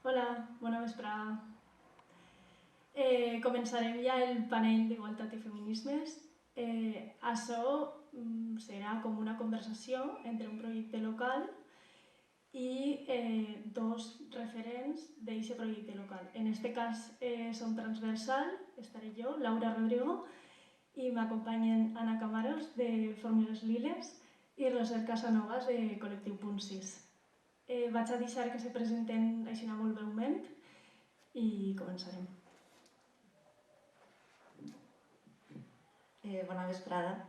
Hola, bona vesprada. Començarem ja el panel d'Igualtat i Feminismes. Això serà com una conversació entre un projecte local i dos referents d'aquest projecte local. En aquest cas som transversal, estaré jo, Laura Rodrigo, i m'acompanyen Anna Camaros, de Fórmules Liles, i Roser Casanovas, de Col·lectiu Punt 6. Vaig a deixar que se presenten així molt breument i començarem. Bona vesprada.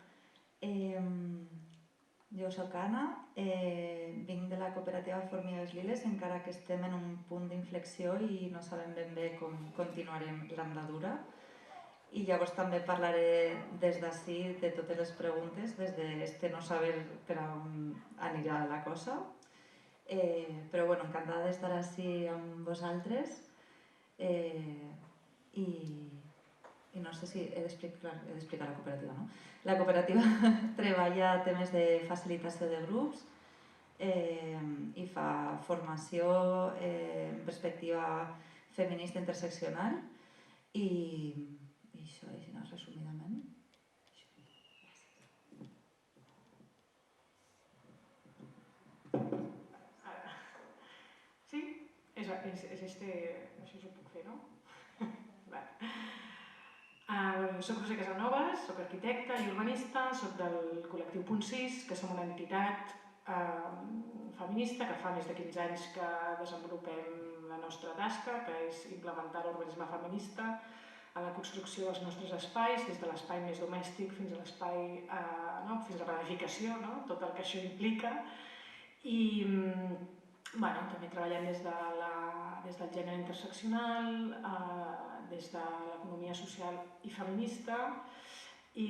Jo soc Anna, vinc de la cooperativa Formigues Liles, encara que estem en un punt d'inflexió i no sabem ben bé com continuarem l'andadura. I llavors també parlaré des d'ací de totes les preguntes, des d'este no saber per on anirà la cosa. Però bueno, encantada d'estar ací amb vosaltres i no sé si he d'explicar la cooperativa, no? La cooperativa treballa temes de facilitació de grups i fa formació en perspectiva feminista interseccional i això és resumidament. Sí? Això ho puc fer, no? Soc Roser Casanovas, soc arquitecta i urbanista, soc del col·lectiu Punt 6, que som una entitat feminista que fa més de 15 anys que desenvolupem la nostra tasca, que és implementar l'urbanisme feminista en la construcció dels nostres espais, des de l'espai més domèstic fins a l'espai, fins a la planificació, tot el que això implica. I també treballem des del gènere interseccional, des de l'economia social i feminista i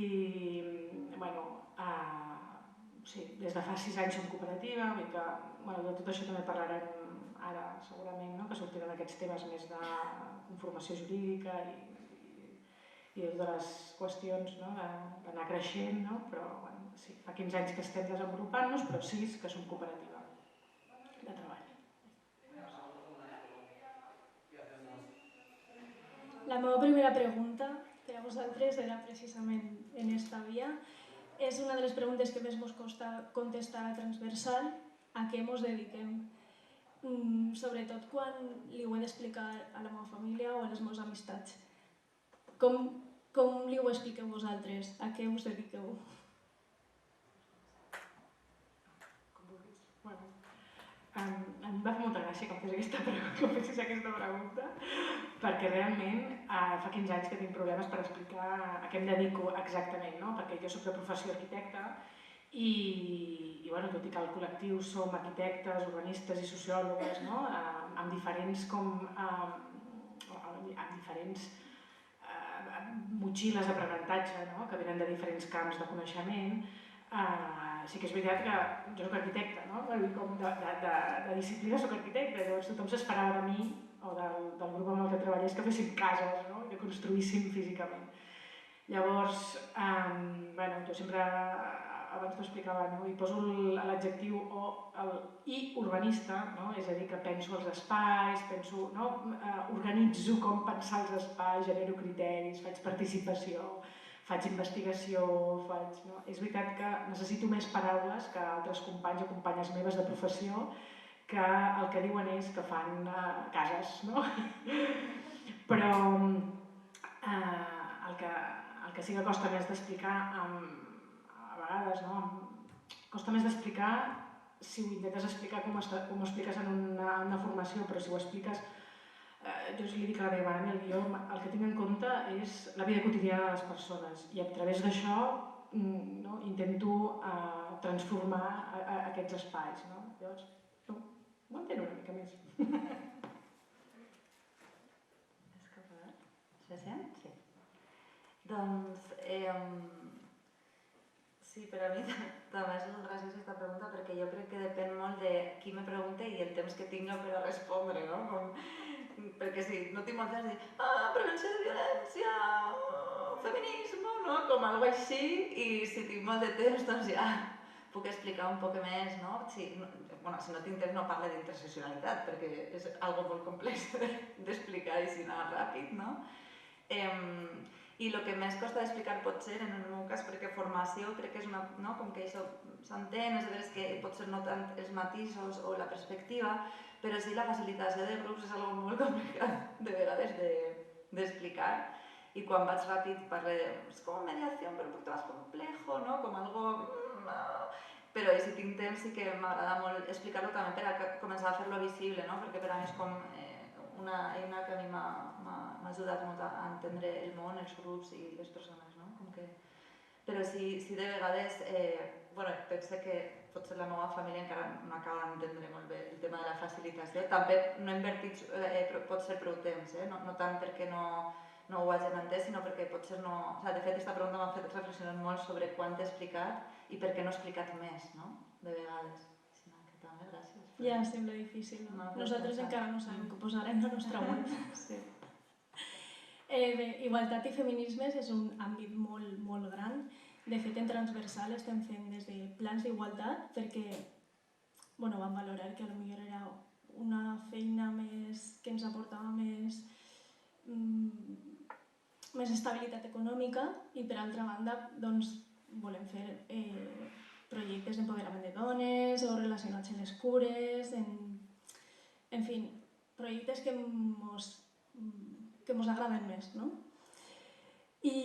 des de fa 6 anys som cooperativa, vull que de tot això també parlarem ara segurament, que sortiran aquests temes més de conformació jurídica i de totes les qüestions d'anar creixent, però sí, fa 15 anys que estem desenvolupant-nos, però 6 que som cooperativa de treball. La meva primera pregunta per a vosaltres era precisament en esta via. És una de les preguntes que més mos costa contestar a transversal, a què mos dediquem. Sobretot quan li ho he d'explicar a la meva família o a les meves amistats. Com li ho expliqueu vosaltres? A què us dediqueu? A mi em va fer molta gràcia que em fessis aquesta pregunta, perquè realment fa 15 anys que tinc problemes per explicar a què em dedico exactament, perquè jo soc de professió arquitecta i tot i que al col·lectiu som arquitectes, urbanistes i sociòlogues, amb diferents motxilles d'aprenentatge que venen de diferents camps de coneixement, sí que és veritat que jo soc arquitecta, com de disciplina soc arquitecta, llavors tothom s'esperava de mi o del grup amb el que treballés que féssim cases, que construïssin físicament. Llavors, jo sempre, abans t'ho explicava, hi poso l'adjectiu i urbanista, és a dir, que penso els espais, organitzo com pensar els espais, genero criteris, faig participació, faig investigació, És veritat que necessito més paraules que altres companys o companyes meves de professió que el que diuen és que fan cases, Però el que sí que costa més d'explicar, a vegades, costa més d'explicar si ho intentes explicar com ho expliques en una formació, però si ho expliques, jo li dic a la meva mare, el que tinc en compte és la vida quotidiana de les persones i a través d'això intento transformar aquests espais. Llavors, ho entenc una mica més. Se sent? Sí. Doncs, sí, per a mi també és molt graciosa aquesta pregunta perquè jo crec que depèn molt de qui me pregunta i el temps que tinc per a respondre, perquè si no tinc molt temps de dir prevenció de violència, feminisme, com alguna cosa així, i si tinc molt de temps, doncs ja puc explicar un poc més, no? Si no tinc temps no parlo d'interseccionalitat, perquè és algo molt complex d'explicar i si anar ràpid, no? I el que més costa d'explicar pot ser, en el meu cas, perquè formació crec que és una... no? Com que això s'entén, és veritat que pot ser no tant els matisos o la perspectiva, però sí la facilitació de grups és algo molt complicat de vegades d'explicar. I quan vaig ràpid parlo de... és com mediació, però un poc més complejo, no? Com algo... Però si tinc temps sí que m'agrada molt explicar-ho també per començar a fer-lo visible, no? Perquè per a mi és com una eina que a mi m'ha ajudat molt a entendre el món, els grups i les persones, no? Com que... Però sí de vegades, penso que potser la meva família encara no acaba d'entendre molt bé el tema de la facilitació. També no he invertit potser prou temps, no tant perquè no ho hagin entès, sinó perquè potser no... De fet, aquesta pregunta m'ha fet reflexionar molt sobre quan t'he explicat i per què no he explicat més, no? De vegades. Que també, gràcies. Ja sembla difícil, no? Nosaltres encara no sabem què posar en la nostra web. Sí. Bé, igualtat i feminismes és un àmbit molt, molt gran. De fet, en transversal estem fent des de plans d'igualtat perquè vam valorar que potser era una feina que ens aportava més estabilitat econòmica i, per altra banda, volem fer projectes d'empoderament de dones o relacionats amb les cures, en fi, projectes que ens agraden més, no? I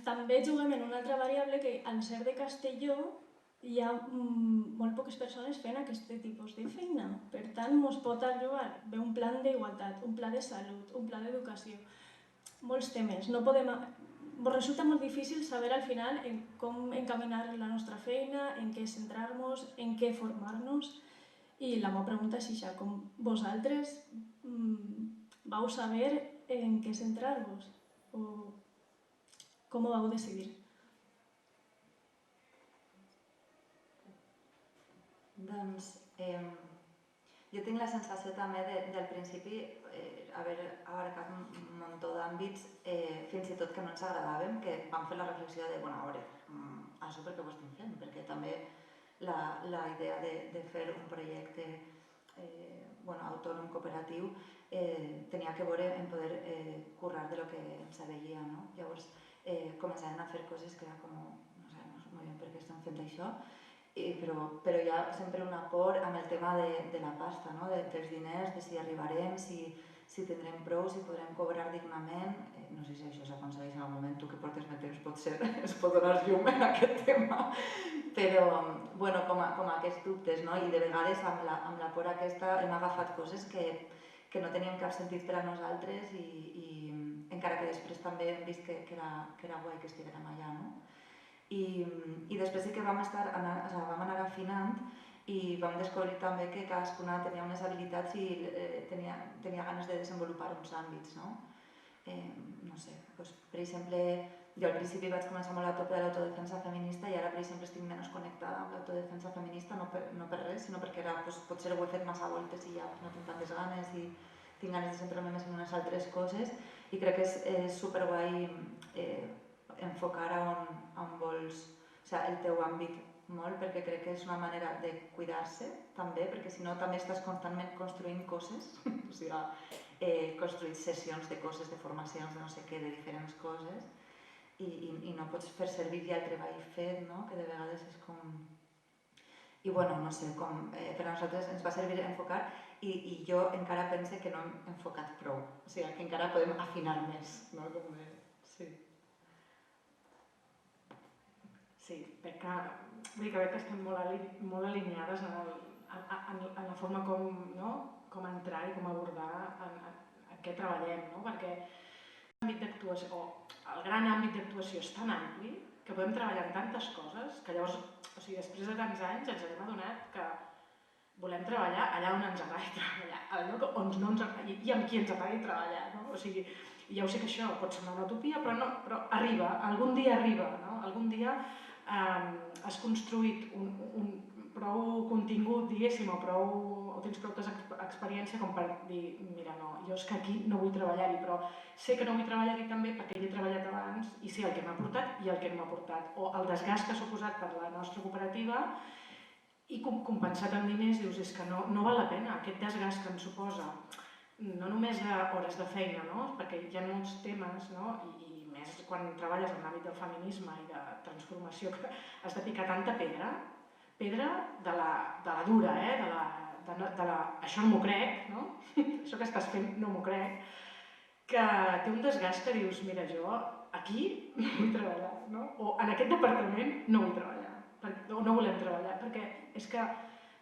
també juguem en una altra variable que, al ser de Castelló, hi ha molt poques persones fent aquest tipus de feina. Per tant, ens pot arribar bé un pla d'igualtat, un pla de salut, un pla d'educació, molts temes. Ens resulta molt difícil saber al final com encaminar la nostra feina, en què centrar-nos, en què formar-nos. I la meva pregunta és això, com vosaltres vau saber en què centrar-vos? O com ho vau decidir? Doncs jo tinc la sensació també del principi haver abarcat un munt d'àmbits, fins i tot que no ens agradaven, que vam fer la reflexió de, això per què ho estem fent? Perquè també la idea de fer un projecte autònom cooperatiu tenia que veure en poder currar de lo que ens veia, no? Llavors començaven a fer coses que era com, no sé molt bé per què estem fent això, però hi ha sempre una por amb el tema de la pasta, no? Dels diners, de si arribarem, si tindrem prou, si podrem cobrar dignament. No sé si això s'aconsegueix en el moment, tu que portes més temps potser es pot donar llum en aquest tema, però com a aquests dubtes, no? I de vegades amb la por aquesta hem agafat coses que no tenien cap sentit per a nosaltres i encara que després també hem vist que era guai que estiguérem allà, no? I després sí que vam anar afinant i vam descobrir també que cadascuna tenia unes habilitats i tenia ganes de desenvolupar uns àmbits, no? No sé, per exemple, jo al principi vaig començar molt a tope de l'autodefensa feminista i ara, per exemple, estic menys connectada amb l'autodefensa feminista, no per res, sinó perquè potser ho he fet massa voltes i ja no tinc tantes ganes i tinc ganes de centrar-me més en unes altres coses i crec que és superguai enfocar on vols, el teu àmbit molt, perquè crec que és una manera de cuidar-se també, perquè si no també estàs constantment construint coses, o sigui, construint sessions de coses, de formacions, de no sé què, de diferents coses, i no pots fer servir ja el treball fet, no? Que de vegades és com... I no sé, per a nosaltres ens va servir enfocar i jo encara pense que no hem enfocat prou, o sigui, que encara podem afinar més, no? Sí. Sí, crec que estem molt alineades en la forma com entrar i com abordar en què treballem, no? Perquè el gran àmbit d'actuació és tan ampli que podem treballar en tantes coses que llavors, després de tants anys ens hem adonat que volem treballar allà on ens agradi treballar, al lloc on no ens agradi i amb qui ens agradi treballar, no? O sigui, ja ho sé que això pot semblar una utopia, però arriba, algun dia arriba, no? Algun dia has construït prou contingut, diguéssim, o prou o tens prou experiència com per dir, mira, no, jo és que aquí no vull treballar-hi, però sé que no vull treballar-hi també perquè hi he treballat abans i sé el que m'ha portat i el que no m'ha portat, o el desgast que ha suposat per la nostra cooperativa i compensat amb diners dius, és que no val la pena aquest desgast que em suposa, no només d'hores de feina, no? Perquè hi ha molts temes, no? I més quan treballes en l'àmbit del feminisme i de transformació, que has de picar tanta pedra de la dura, això no m'ho crec, no? Això que estàs fent no m'ho crec, que té un desgast que dius, mira, jo aquí no vull treballar, no? O en aquest departament no vull treballar, o no volem treballar, perquè és que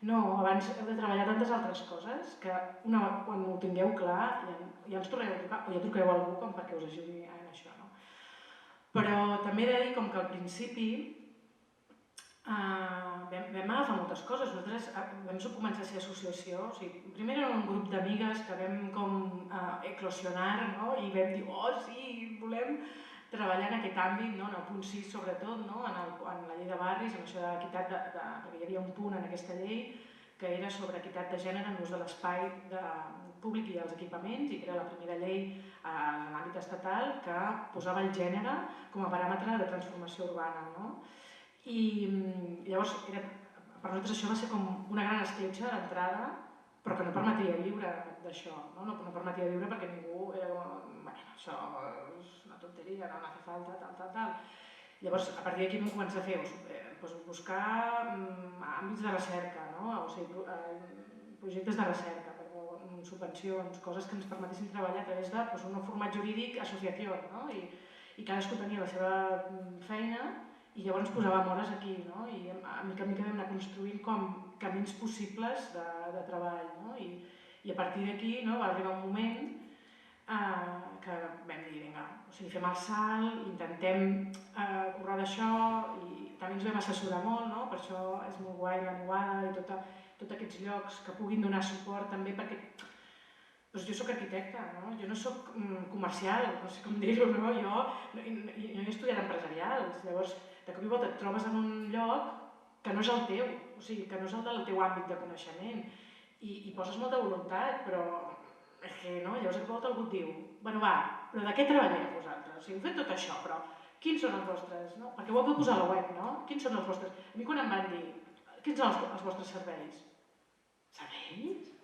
no, abans heu de treballar tantes altres coses que quan ho tingueu clar ja ens torneu a trucar, o ja truqueu a algú com perquè us ajudi en això, no? Però també he de dir com que al principi vam agafar moltes coses. Nosaltres vam començar a ser associació, o sigui, primer era un grup d'amigues que vam com eclosionar, no? I vam dir, oh sí, volem treballar en aquest àmbit, no? En el punt 6 sobretot, no? En la llei de barris, en això de l'equitat, perquè hi havia un punt en aquesta llei que era sobre equitat de gènere en l'ús de l'espai públic i els equipaments, i que era la primera llei en l'àmbit estatal que posava el gènere com a paràmetre de transformació urbana, no? I llavors, per nosaltres això va ser com una gran escletxa d'entrada, però que no permetia viure d'això, no permetia viure perquè ningú era com, bueno, això és una tonteria, no hace falta, tal. Llavors, a partir d'aquí vam començar a fer, buscar àmbits de recerca, no? O sigui, projectes de recerca, subvencions, coses que ens permetessin treballar a través d'un format jurídic associació, no? I cadascú tenia la seva feina i llavors ens posàvem hores aquí, no? I a mica en mica vam anar construint com camins possibles de treball, no? I a partir d'aquí va arribar un moment que vam dir, vinga, o sigui, fem el salt, intentem currar d'això i també ens vam assessorar molt, no? Per això és molt guai la Niuada i tots aquests llocs que puguin donar suport també perquè jo soc arquitecta, no? Jo no soc comercial, no sé com dir-ho, no? Jo he estudiat empresarials, llavors de cop i volta et trobes en un lloc que no és el teu, o sigui, que no és el del teu àmbit de coneixement i poses molta voluntat, però és que no, llavors de cop i volta algú et diu, bueno va, però de què treballeu vosaltres? O sigui, heu fet tot això, però quins són els vostres, no? Perquè ho heu de posar a la web, no? Quins són els vostres? A mi quan em van dir, quins són els vostres serveis? Serveis?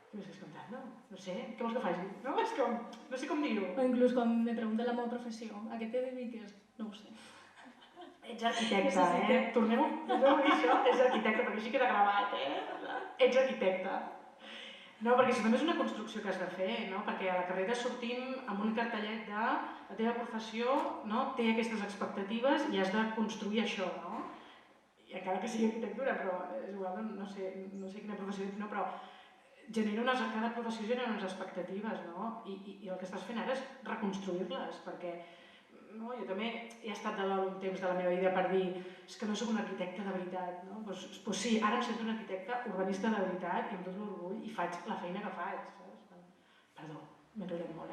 Què m'estàs contant? No sé, què vols que faci? No? És com, no sé com dir-ho. O inclús quan me pregunten la meva professió, a què te dediques? No ho sé. Ets arquitecte, Tornem a dir això, ets arquitecte, perquè així queda gravat, Ets arquitecte. No, perquè això també és una construcció que has de fer, no? Perquè a la carrera sortim amb un cartellet de la teva professió, no? Té aquestes expectatives i has de construir això, no? I encara que sigui arquitectura, però és igual, no sé quina professió ets, no? Però cada professió genera unes expectatives, no? I el que estàs fent ara és reconstruir-les, perquè jo també he estat de l'hora un temps de la meva vida per dir és que no soc un arquitecte de veritat, no? Doncs sí, ara em sento un arquitecte urbanista de veritat i amb tot l'orgull i faig la feina que faig, saps? Perdó, m'he enrotllat molt,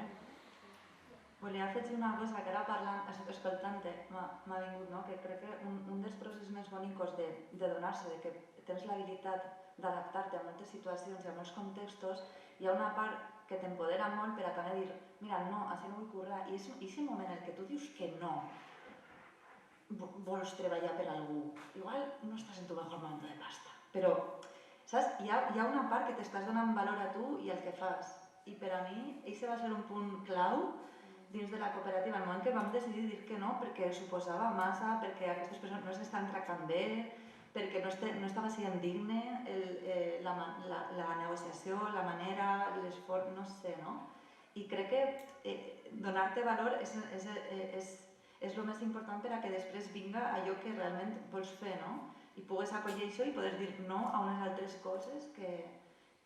Volia afegir una cosa que ara parlant, escoltant-te, m'ha vingut, no? Que crec que un dels processos més bonicos de donar-se, de que tens l'habilitat d'adaptar-te a moltes situacions i a molts contextos, hi ha una part que t'empodera molt per a també dir, mira, no, així no vull currar, i és aquest moment en què tu dius que no vols treballar per algú, igual no estàs en tu mejor momento de pasta, però, saps, hi ha una part que t'estàs donant valor a tu i al que fas, i per a mi, aquest va ser un punt clau dins de la cooperativa, el moment que vam decidir dir que no, perquè suposava massa, perquè aquestes persones no s'estan tractant bé, perquè no estava sent digne la negociació, la manera, l'esforç, no sé, no? I crec que donar-te valor és el més important per a que després vinga allò que realment vols fer, no? I pugues acollir això i poder dir no a unes altres coses que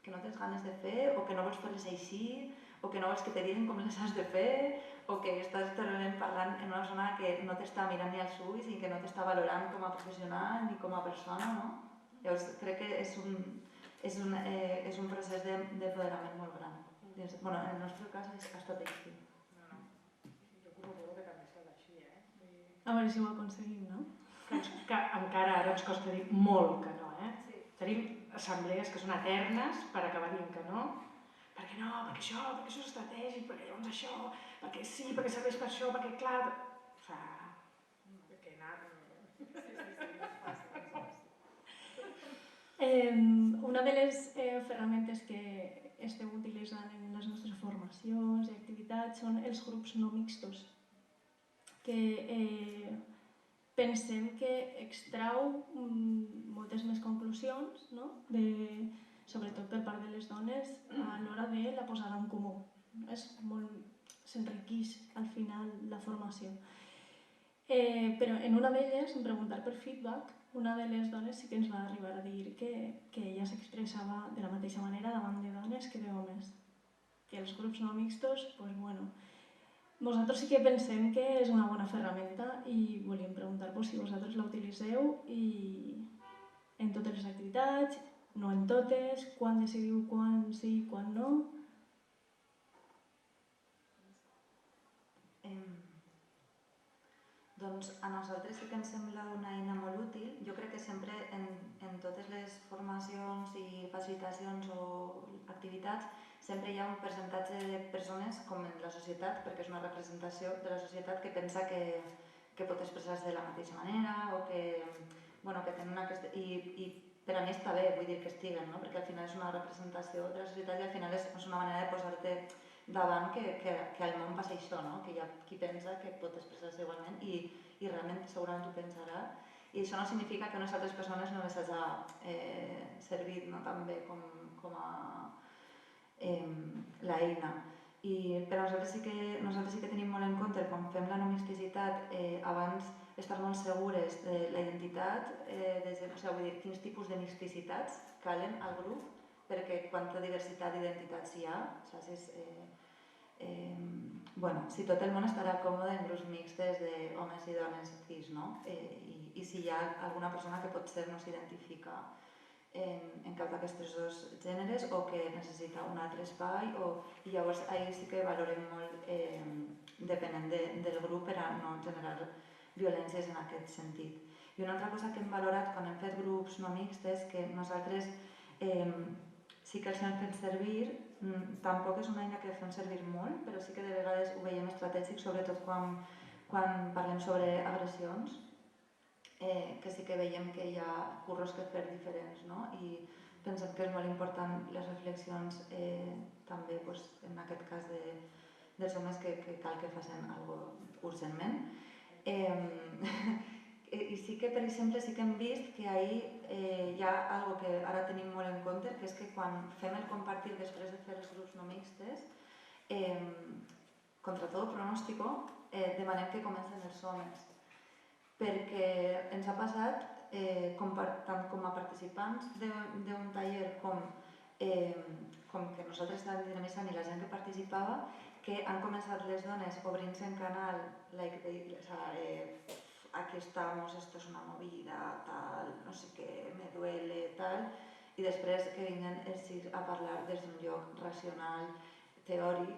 no tens ganes de fer o que no vols fer-les així o que no vols que te diguin com les has de fer o que estàs parlant en una zona que no t'està mirant ni als ulls i que no t'està valorant com a professional ni com a persona, no? Llavors crec que és un procés d'empoderament molt gran. Bueno, en el nostre cas ha estat així. Jo corroboro que també serà així, A veure si ho aconseguim, no? Que encara ara ens costa dir molt que no, Sí. assemblees que són eternes per acabar dient que no, perquè no, perquè això és estratègic, perquè llavors això, perquè sí, perquè serveix per això, perquè clar... O sigui, perquè Una de les ferramentes que esteu utilitzant en les nostres formacions i activitats són els grups no mixtos, que pensem que extrau moltes més conclusions, no? Sobretot per part de les dones a l'hora de la posada en comú. S'enriqueix al final la formació. Però en una d'elles, en preguntar per feedback, una de les dones sí que ens va arribar a dir que ella s'expressava de la mateixa manera davant de dones que d'homes. Que els grups no mixtos, doncs bueno, nosaltres sí que pensem que és una bona ferramenta i volíem preguntar-vos si vosaltres la utilitzeu i en totes les activitats, no en totes, quan decidiu quan sí i quan no. Doncs a nosaltres sí que ens sembla una eina molt útil. Jo crec que sempre en totes les formacions i facilitacions o activitats sempre hi ha un percentatge de persones, com en la societat, perquè és una representació de la societat que pensa que pot expressar-se de la mateixa manera o que tenen aquesta... I per a mi està bé, vull dir que estiguen, no? Perquè al final és una representació de la societat i al final és una manera de posar-te davant que al món passa això, no? Que hi ha qui pensa que pot expressar-se igualment i realment segurament ho pensarà. I això no significa que a unes altres persones no les hagi servit, no? També com a l'eina. I per a nosaltres sí que tenim molt en compte quan fem la no mixticitat abans estar molt segures de la identitat, vull dir, quins tipus de mixticitats calen al grup, perquè quanta diversitat d'identitats hi ha, si tot el món estarà còmode en grups mixtes d'homes i dones cis, no? I si hi ha alguna persona que potser no s'identifica en cap d'aquests dos gèneres o que necessita un altre espai, i llavors ahir sí que valorem molt depenent del grup per a no generar violències en aquest sentit. I una altra cosa que hem valorat quan hem fet grups no mixtes, que nosaltres sí que els hem fet servir, tampoc és una eina que fem servir molt, però sí que de vegades ho veiem estratègic, sobretot quan parlem sobre agressions, que sí que veiem que hi ha curros que fer diferents, no? I pensem que és molt important les reflexions també en aquest cas dels homes que cal que facin alguna cosa urgentment. I sí que, per exemple, sí que hem vist que ahir hi ha algo que ara tenim molt en compte, que és que quan fem el compartir després de fer els grups no mixtes, contra tot pronòstico, demanem que comencen els homes, perquè ens ha passat, tant com a participants d'un taller com que nosaltres estàvem dinamitzant i la gent que participava, que han començat les dones obrint-se en canal, aquí estamos, esto es una movida, tal, no sé qué, me duele, tal, i després que vinguen ells a parlar des d'un lloc racional, teòric,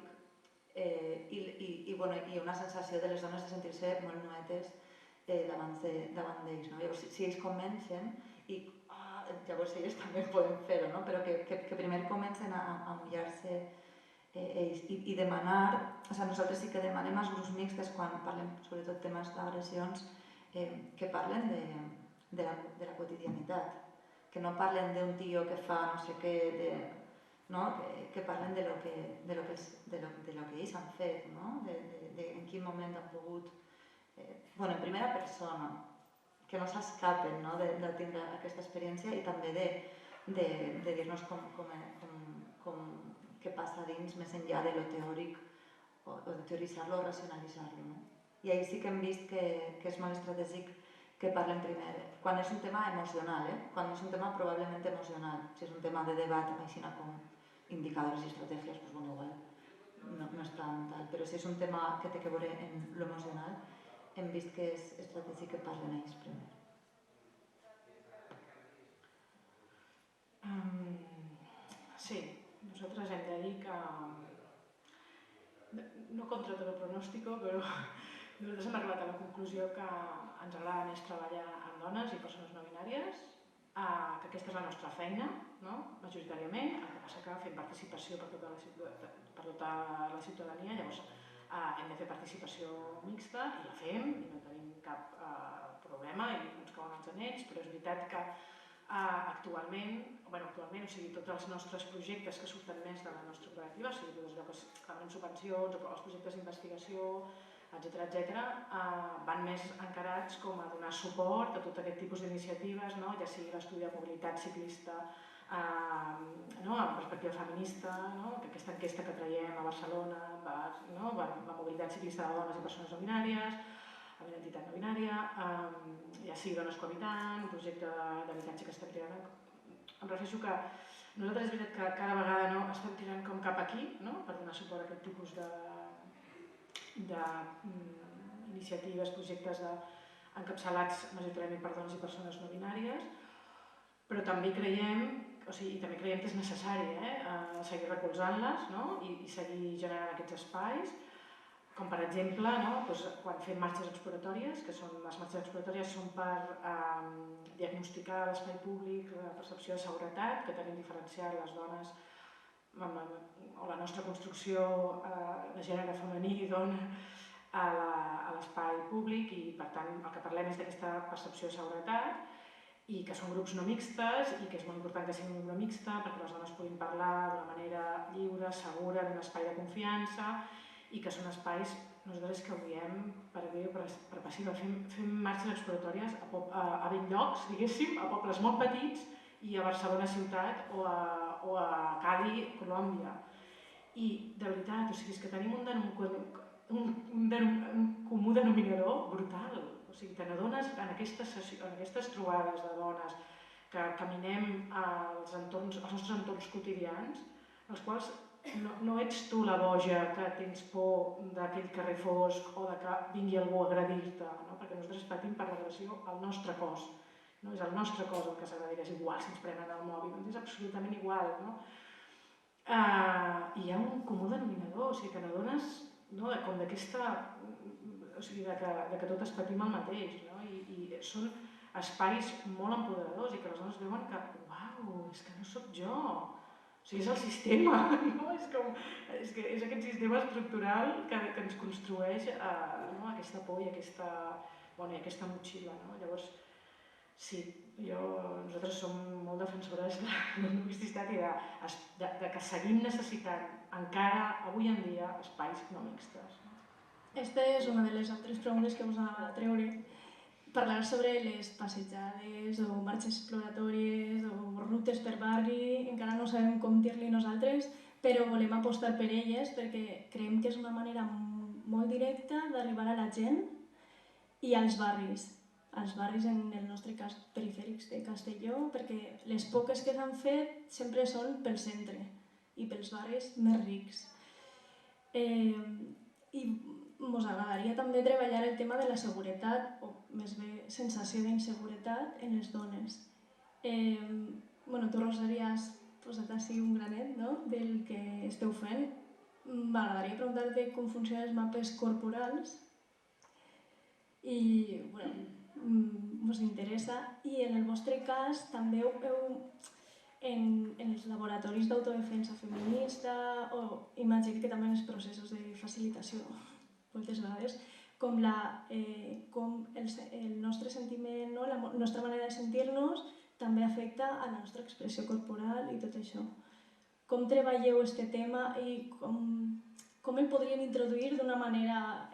i una sensació de les dones de sentir-se molt nuetes davant d'ells. No? Llavors, si ells comencen, llavors elles també poden fer-ho, no? Però que primer comencen a mullar-se ells i demanar, nosaltres sí que demanem als grups mixtes quan parlem sobretot temes d'agressions que parlen de la quotidianitat, que no parlen d'un tio que fa no sé què, que parlen de lo que ells han fet, en quin moment han pogut, en primera persona, que no s'escapen de tindre aquesta experiència i també de dir-nos què passa dins més enllà de lo teòric o de teoritzar-lo o racionalitzar-lo. I ahir sí que hem vist que és molt estratègic que parlen primer, quan és un tema emocional, quan és un tema probablement emocional, si és un tema de debat, així com indicadors i estratègies, doncs igual no és tan tal, però si és un tema que té que veure en l'emocional, hem vist que és estratègic que parlen ells primer. Sí, nosaltres hem de dir que, no contra tot el pronòstico, però nosaltres hem arribat a la conclusió que ens agrada més treballar amb dones i persones no binàries, que aquesta és la nostra feina, majoritàriament, el que passa que fem participació per tota la ciutadania, llavors hem de fer participació mixta i la fem i no tenim cap problema i no ens cauen els anells, però és veritat que actualment, o sigui, tots els nostres projectes que surten més de la nostra cooperativa, o sigui, tots allò que demanen subvencions o els projectes d'investigació, etc., van més encarats com a donar suport a tot aquest tipus d'iniciatives, ja sigui l'estudi de mobilitat ciclista amb perspectiva feminista, que aquesta enquesta que traiem a Barcelona, la mobilitat ciclista de dones i persones no binàries, amb identitat no binària, ja sigui dones cohabitant, un projecte d'habitatge que estem tirant. Em refereixo que nosaltres és veritat que cada vegada estem tirant com cap aquí per donar suport a aquest tipus d'iniciatives, projectes encapçalats majoritàriament per dones i persones no binàries, però també creiem que és necessari seguir recolzant-les i seguir generant aquests espais, com per exemple quan fem marxes exploratòries, que les marxes exploratòries són per diagnosticar l'espai públic, la percepció de seguretat, que tenim diferenciat les dones o la nostra construcció de gènere femení i dona a l'espai públic i per tant el que parlem és d'aquesta percepció de seguretat i que són grups no mixtes i que és molt important que siguin un grup no mixta perquè les dones puguin parlar d'una manera lliure, segura, en un espai de confiança i que són espais, nosaltres que ho diem per passiva, fem marxes exploratòries a Bellllocs, diguéssim, a pobles molt petits i a Barcelona ciutat o a Cali, Colòmbia. I de veritat, és que tenim un comú denominador brutal. O sigui, te n'adones en aquestes trobades de dones que caminem als nostres entorns quotidians, els quals no ets tu la boja que tens por d'aquell carrer fosc o que vingui algú a agredir-te, perquè nosaltres patim per l'agressió al nostre cos. És el nostre cos el que s'agredirà, és igual si ens prenen el mòbil, és absolutament igual. I hi ha un comú denominador, o sigui que n'adones com d'aquesta... O sigui, que totes patim el mateix, i són espais molt empoderadors i que les dones veuen que, uau, és que no sóc jo, o sigui, és el sistema, és aquest sistema estructural que ens construeix aquesta por i aquesta motxilla. Llavors, sí, nosaltres som molt defensores de la no mixtitat i de que seguim necessitant encara avui en dia espais no mixtes. Aquesta és una de les altres preguntes que us anava a treure. Parlar sobre les passejades o marxes exploratòries o rutes per barri, encara no sabem com dir-li nosaltres, però volem apostar per elles perquè creiem que és una manera molt directa d'arribar a la gent i als barris en el nostre cas perifèrics de Castelló, perquè les poques que s'han fet sempre són pel centre i pels barris més rics. I ens agradaria també treballar el tema de la seguretat, o més bé sensació d'inseguretat en les dones. Tu, Rosaria, has posat així un granet del que esteu fent. M'agradaria preguntar-te com funcionen els mapes corporals i us interessa. I en el vostre cas també en els laboratoris d'autodefensa feminista o imagino que també en els processos de facilitació moltes vegades, com el nostre sentiment, la nostra manera de sentir-nos també afecta a la nostra expressió corporal i tot això. Com treballeu aquest tema i com el podrien introduir d'una manera,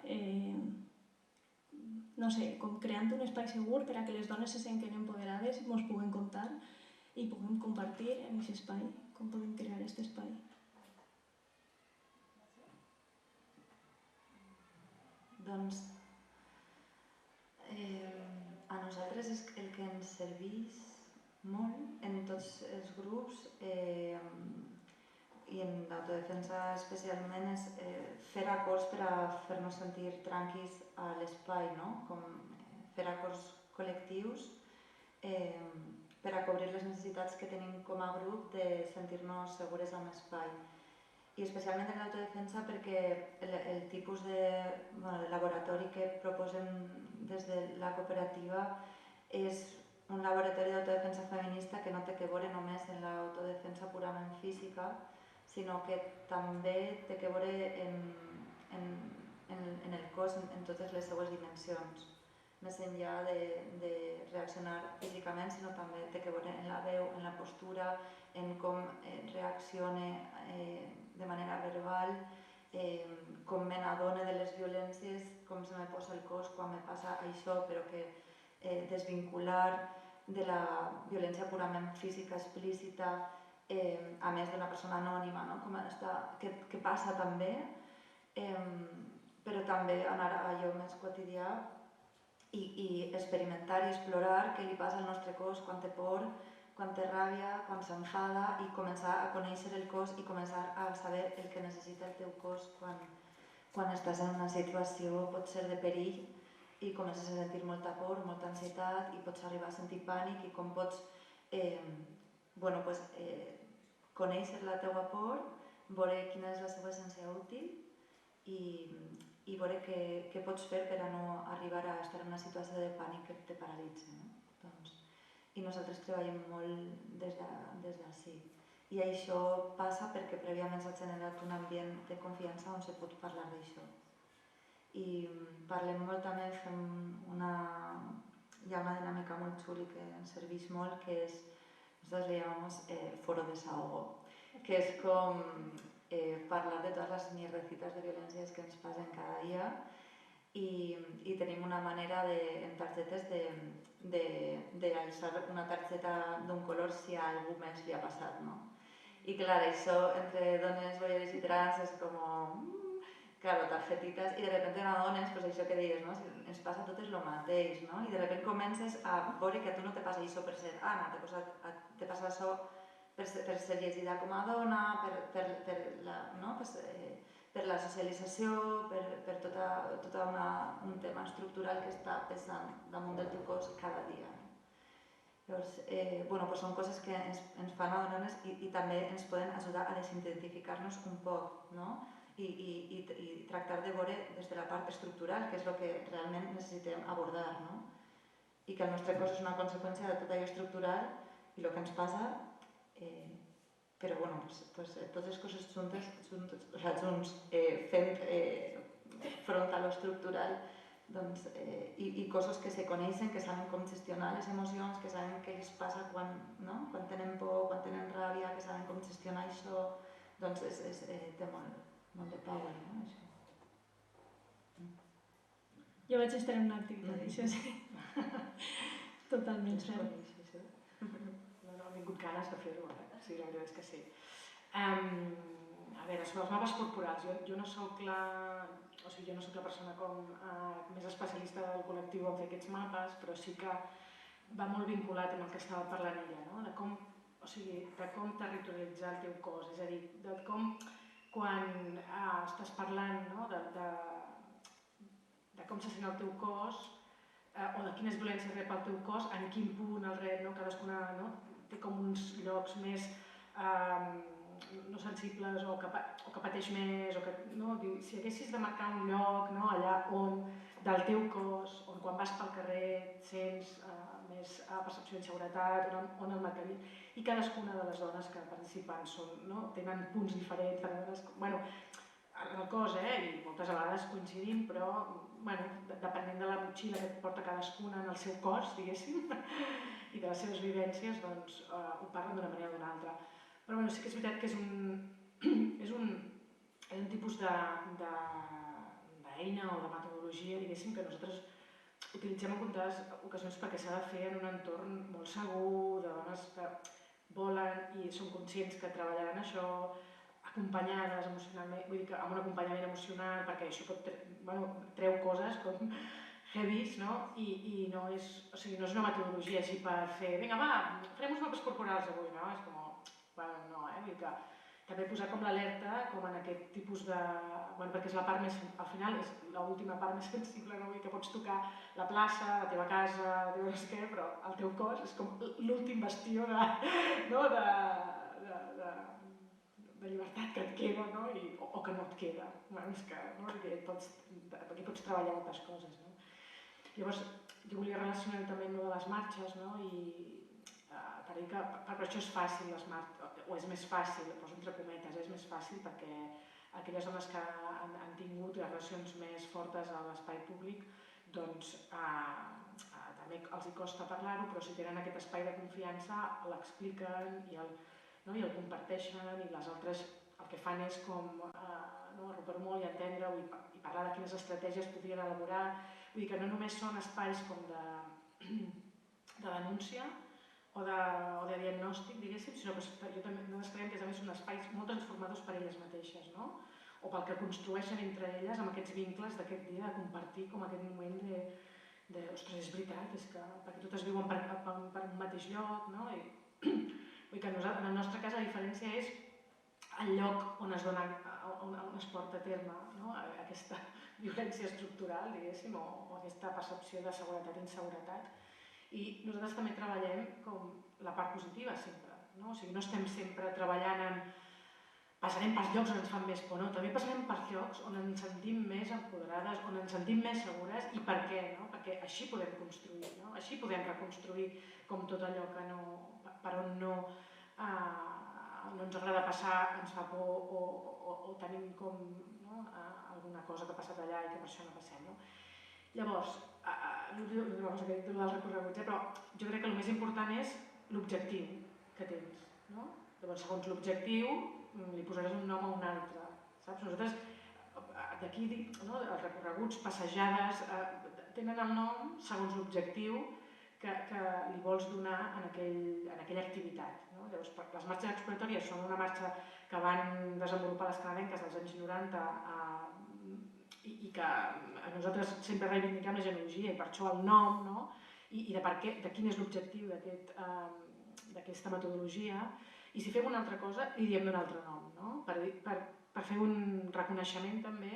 no sé, com creant un espai segur per a que les dones se senten empoderades i ens puguem contar i puguem compartir en aquest espai, com podem crear aquest espai. Doncs a nosaltres és el que ens serveix molt en tots els grups i en l'autodefensa especialment és fer acords per a fer-nos sentir tranquils a l'espai, com fer acords col·lectius per a cobrir les necessitats que tenim com a grup de sentir-nos segures en l'espai. I especialment en l'autodefensa perquè el tipus de laboratori que proposem des de la cooperativa és un laboratori d'autodefensa feminista que no té que veure només en l'autodefensa purament física, sinó que també té que veure en el cos, en totes les seues dimensions, més enllà de reaccionar físicament, sinó també té que veure en la veu, en la postura, en com reaccione de manera verbal, com me n'adone de les violències, com se me posa el cos quan me passa això, però que desvincular de la violència purament física explícita, a més d'una persona anònima, no? Com que passa també, però també anar a allò més quotidià i experimentar i explorar què li passa al nostre cos quan té por, quan té ràbia, quan s'enfada, i començar a conèixer el cos i començar a saber el que necessita el teu cos quan estàs en una situació potser de perill i comences a sentir molta por, molta ansietat, i pots arribar a sentir pànic, i com pots conèixer la teua por, veure quina és la seva essència útil i veure què pots fer per a no arribar a estar en una situació de pànic que te paralitza. No? I nosaltres treballem molt des d'ací. I això passa perquè prèviament s'ha generat un ambient de confiança on se pot parlar d'això. I parlem molt també, hi ha una dinàmica molt xula que ens serveix molt, que és, nosaltres le llamamos foro desahogo, que és com parlar de totes les mierdecitas de violències que ens passen cada dia, i tenim una manera en targetes d'alçar una targeta d'un color si a algú més li ha passat, no? I clar, això entre dones, bolleres i trans és com... Claro, tarjetitas, i de repente n'adones, pues això que deies, no? Ens passa a totes el mateix, no? I de repente comences a veure que a tu no te passa això per ser Anna, te passa això per ser llegida com a dona, per la socialització, per tot un tema estructural que està pesant damunt del teu cos cada dia. Llavors, són coses que ens fan adonar-nos i també ens poden ajudar a desidentificar-nos un poc, no? I tractar de veure des de la part estructural, que és el que realment necessitem abordar, no? I que el nostre cos és una conseqüència de tot allò estructural i el que ens passa, però totes les coses junts fent front a l'estructural, i coses que se coneixen, que saben com gestionar les emocions, que saben què els passa quan tenen por, quan tenen ràbia, que saben com gestionar això, doncs té molt de power, no? Això. Jo vaig estar en una activitat, això sí. Totalment cert. No, han vingut ganes de fer-ho, sí, la veritat és que sí. A veure, sobre els mapes corporals, jo no soc la persona més especialista del col·lectiu en fer aquests mapes, però sí que va molt vinculat amb el que estava parlant ella, no? De com territorialitzar el teu cos, és a dir, de com quan estàs parlant de com se sent el teu cos o de quines violències rep el teu cos, en quin punt el rep, cadascuna té com uns llocs més no sensibles o que pateix més, si haguessis de marcar un lloc allà on del teu cos, on quan vas pel carrer sents més percepció d'inseguretat, on el marcaria, i cadascuna de les dones que participen tenen punts diferents, en el cos, i moltes vegades coincidim, però depenent de la motxilla que porta cadascuna en el seu cos, diguéssim, i de les seves vivències, doncs ho parlen d'una manera o d'una altra. Però sí que és veritat que és un tipus d'eina o de metodologia, diguéssim, que nosaltres utilitzem en comptades ocasions perquè s'ha de fer en un entorn molt segur, de dones que volen i són conscients que treballaran això, acompanyades emocionalment, vull dir que amb un acompanyament emocional, perquè això treu coses com heavies, i no és una metodologia així per fer, vinga va, farem uns mapes corporals avui, és com, no, vull dir que també posar com l'alerta com en aquest tipus de... perquè és la part més, al final és l'última part més sensible, vull dir que pots tocar la plaça, la teva casa, no sé què, però el teu cos és com l'últim bastió de llibertat que et queda, o que no et queda. És que aquí pots treballar altres coses. Llavors, jo volia relacionar també amb de les marxes, no? I per dir que per això és fàcil les marxes, o és més fàcil, poso entre cometes, és més fàcil perquè aquelles dones que han tingut relacions més fortes a l'espai públic, doncs també els hi costa parlar-ho, però si tenen aquest espai de confiança l'expliquen i el comparteixen, i les altres el que fan és com arropar-ho molt i entendre-ho i parlar de quines estratègies podrien elaborar. Vull dir que no només són espais com de denúncia o de diagnòstic, diguéssim, sinó que nosaltres creiem que són espais molt transformadors per elles mateixes, no? O pel que construeixen entre elles amb aquests vincles d'aquest dia, de compartir com aquest moment de ostres, és veritat, és que perquè totes viuen per un mateix lloc, no? Vull dir que en el nostre cas la diferència és el lloc on es porta a terme aquesta violència estructural, diguéssim, o aquesta percepció de seguretat i inseguretat. I nosaltres també treballem com la part positiva sempre, no? O sigui, no estem sempre treballant en passarem per llocs on ens fan més por, no? També passarem per llocs on ens sentim més empoderades, on ens sentim més segures, i per què, no? Perquè així podem construir, no? Així podem reconstruir com tot allò que per on no ens agrada passar, ens fa por o tenim com alguna cosa que ha passat allà i que per això no passem, no? Llavors, una cosa que he dit dels recorreguts, però jo crec que el més important és l'objectiu que tens, no? Llavors, segons l'objectiu, li posaràs un nom a un altre, saps? Nosaltres, d'aquí, els recorreguts, passejades, tenen el nom segons l'objectiu que li vols donar en aquella activitat, no? Llavors, les marxes exploratòries són una marxa que van desenvolupar les canadenques dels anys 90 i que nosaltres sempre reivindiquem la genealogia i per això el nom, no? I de quin és l'objectiu d'aquesta metodologia, i si fem una altra cosa li diem d'un altre nom, no? Per fer un reconeixement també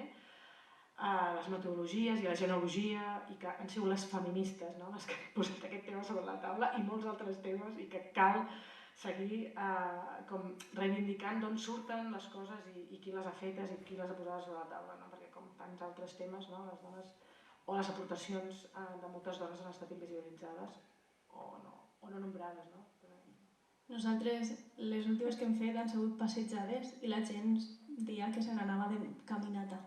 a les metodologies i a la genealogia, i que han sigut les feministes, no? Les que han posat aquest tema sobre la taula i molts altres temes, i que cal seguir com reivindicant d'on surten les coses i qui les ha fetes i qui les ha posades sobre la taula, no? Perquè com tants altres temes, no? Les dones o les aportacions de moltes dones han estat invisibilitzades o no nombrades, no? Nosaltres, les últimes que hem fet han sigut passejades i la gent deia que se n'anava de caminata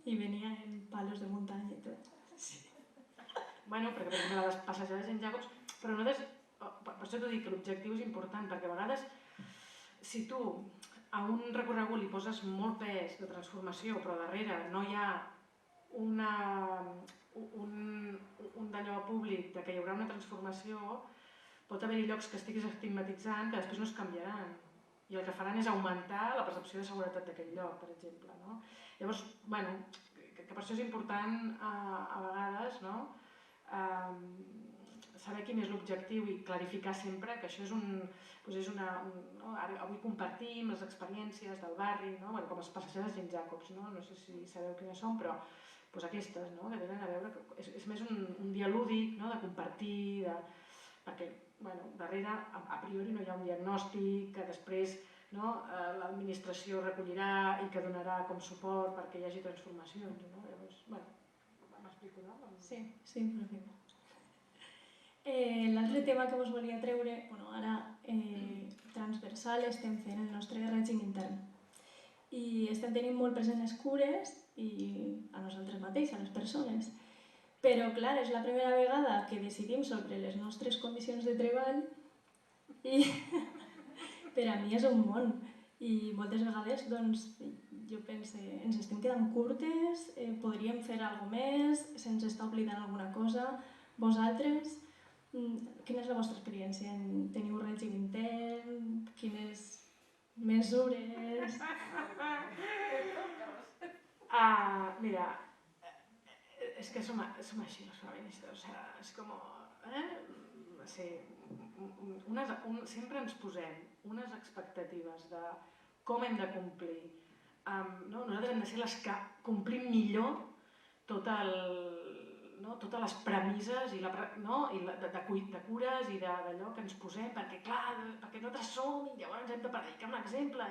i venia en palos de muntanya i tot. Sí. Bueno, perquè per exemple les passejades en Jacobs, però nosaltres, per això t'ho dic que l'objectiu és important, perquè a vegades si tu a un recorregut li poses molt pes de transformació, però darrere no hi ha un d'allò públic de que hi haurà una transformació, pot haver-hi llocs que estiguis estigmatitzant que després no es canviaran, i el que faran és augmentar la percepció de seguretat d'aquell lloc, per exemple, no? Llavors, bueno, que per això és important a vegades, no? Saber quin és l'objectiu i clarificar sempre que això és no? Avui compartim les experiències del barri, no? Bueno, com les passejades Jane Jacobs, no? No sé si sabeu quines són, però doncs aquestes, no? Que tenen a veure, és més un dia lúdic, no? De compartir, perquè darrere a priori no hi ha un diagnòstic que després l'administració recollirà i que donarà com suport perquè hi hagi transformacions, no? Llavors, m'explico, no? Sí, perfecte. L'altre tema que vos volia treure, ara transversal, estem fent el nostre règim intern i estem tenint molt present les cures i a nosaltres mateixes, a les persones. Però, clar, és la primera vegada que decidim sobre les nostres condicions de treball i per a mi és un món. I moltes vegades, doncs, jo penso, ens estem quedant curtes, podríem fer alguna cosa més, se'ns està oblidant alguna cosa. Vosaltres, quina és la vostra experiència? Teniu règim intern? Quines mesures? Mira, és que som així les feministes, o sigui, és com, sempre ens posem unes expectatives de com hem de complir. Nosaltres hem de ser les que complim millor totes les premisses de cures i d'allò que ens posem, perquè clar, perquè nosaltres som i llavors hem de predicar un exemple.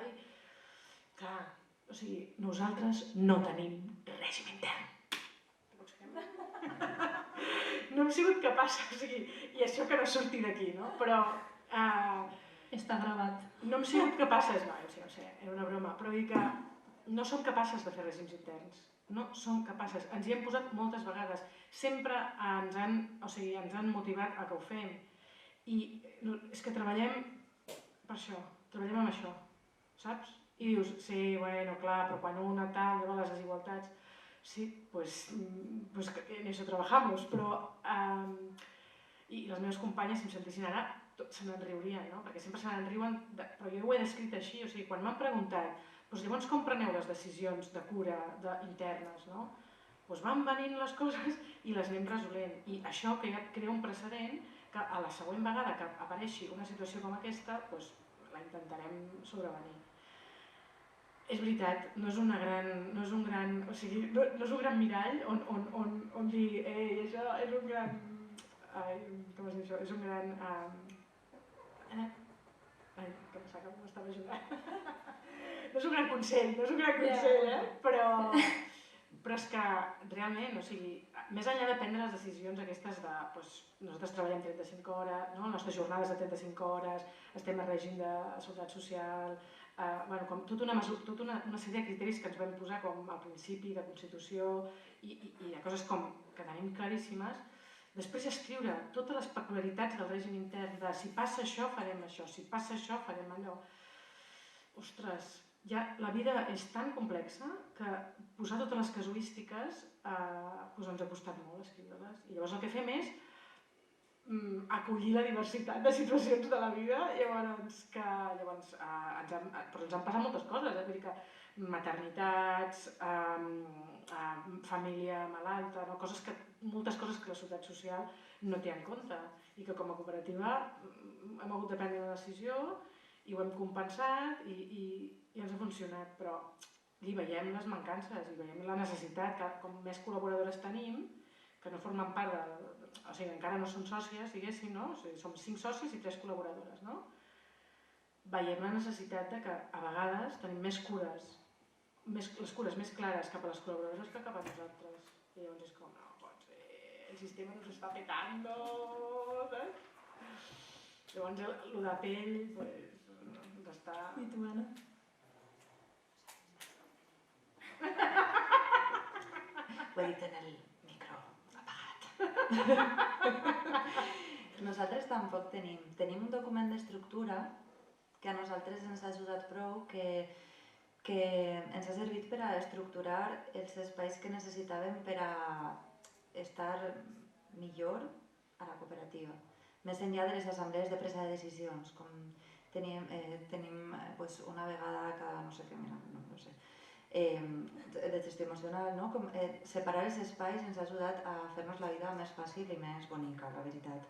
Clar, o sigui, nosaltres no tenim règim intern. no hem sigut capaces, o sigui, i això que no surti d'aquí, no? Però Està gravat. no hem sigut capaces, no, ja ho sé, era una broma, però dir que no som capaces de fer règims interns, no som capaces, ens hi hem posat moltes vegades, sempre ens han motivat a que ho fem, i és que treballem per això, treballem amb això, saps? I dius, sí, bueno, clar, però quan una tal, llavors les desigualtats, sí, pues en eso trabajamos, però i les meves companyes, si em sentissin ara, se n'en riurien, no? Perquè sempre se n'en riuen, però jo ho he descrit així, o sigui, quan m'han preguntat, doncs llavors com preneu les decisions de cura internes, no? Doncs van venint les coses i les anem resolent, i això que ja crea un precedent que a la següent vegada que apareixi una situació com aquesta, doncs la intentarem sobrevenir. És veritat, no és un gran mirall on dir, això és un gran... com es diu això? És un gran... que em sap que m'estava ajudant. No és un gran consell, però és que realment, o sigui, més enllà de prendre les decisions aquestes de, nosaltres treballem 35 hores, no? La nostra jornada és de 35 hores, estem a règim de seguretat social, com tota una sèrie de criteris que ens vam posar com al principi de Constitució i de coses com que tenim claríssimes, després escriure totes les peculiaritats del règim intern de si passa això farem això, si passa això farem allò. Ostres, ja la vida és tan complexa que posar totes les casuístiques ens ha costat molt escriure-les, i llavors el que fem és acollir la diversitat de situacions de la vida, llavors ens han passat moltes coses, vull dir que maternitats, família malalta, no? Moltes coses que la societat social no té en compte i que com a cooperativa hem hagut de prendre una decisió i ho hem compensat i ens ha funcionat, però hi veiem les mancances, hi veiem la necessitat que com més col·laboradores tenim, que no formen part o sigui, encara no són sòcies, diguéssim, no? O sigui, som 5 sòcies i 3 col·laboradores, no? Veiem la necessitat de que a vegades tenim més cures, les cures més clares cap a les col·laboradores que cap a nosaltres. I llavors és com, no pot ser, el sistema nos està petando, saps? Llavors, el de pell, doncs està... I tu, Anna? Ho he dit en el micro apagat. Nosaltres tampoc tenim un document d'estructura que a nosaltres ens ha ajudat prou, que ens ha servit per a estructurar els espais que necessitàvem per a estar millor a la cooperativa. Més enllà de les assemblees de presa de decisions, com tenim una vegada cada no sé què, no sé, de gestió emocional, no? Separar els espais ens ha ajudat a fer-nos la vida més fàcil i més bonica, la veritat.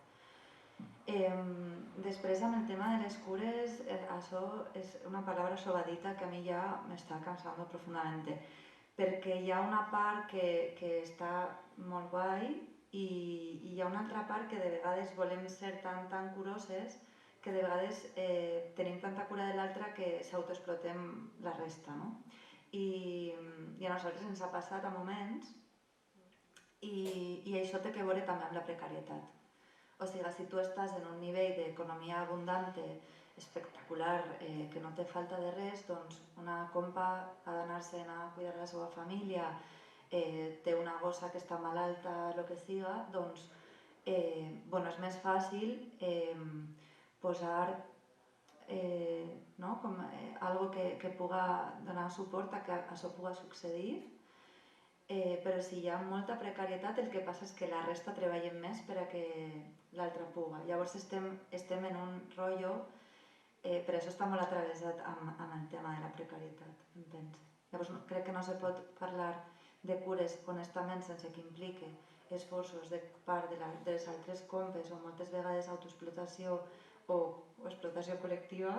Després, amb el tema de les cures, això és una paraula sobadita que a mi ja m'està cansant profundament, perquè hi ha una part que està molt guai i hi ha una altra part que de vegades volem ser tan curoses que de vegades tenim tanta cura de l'altra que s'autoexplotem la resta, no? I a nosaltres ens ha passat a moments i això té que veure també amb la precarietat. O sigui, si tu estàs en un nivell d'economia abundante, espectacular, que no té falta de res, doncs una compa ha d'anar-se'n a cuidar la seva família, té una gossa que està malalta, el que siga, doncs és més fàcil posar algo que puga donar suport a que això puga succeir, però si hi ha molta precarietat el que passa és que la resta treballem més per a que l'altra puga. Llavors estem en un rotllo, per això està molt atravessat amb el tema de la precarietat, em penso. Llavors crec que no se pot parlar de cures honestament sense que implique esforços de part de les altres compes o moltes vegades autoexplotació o explotació col·lectiva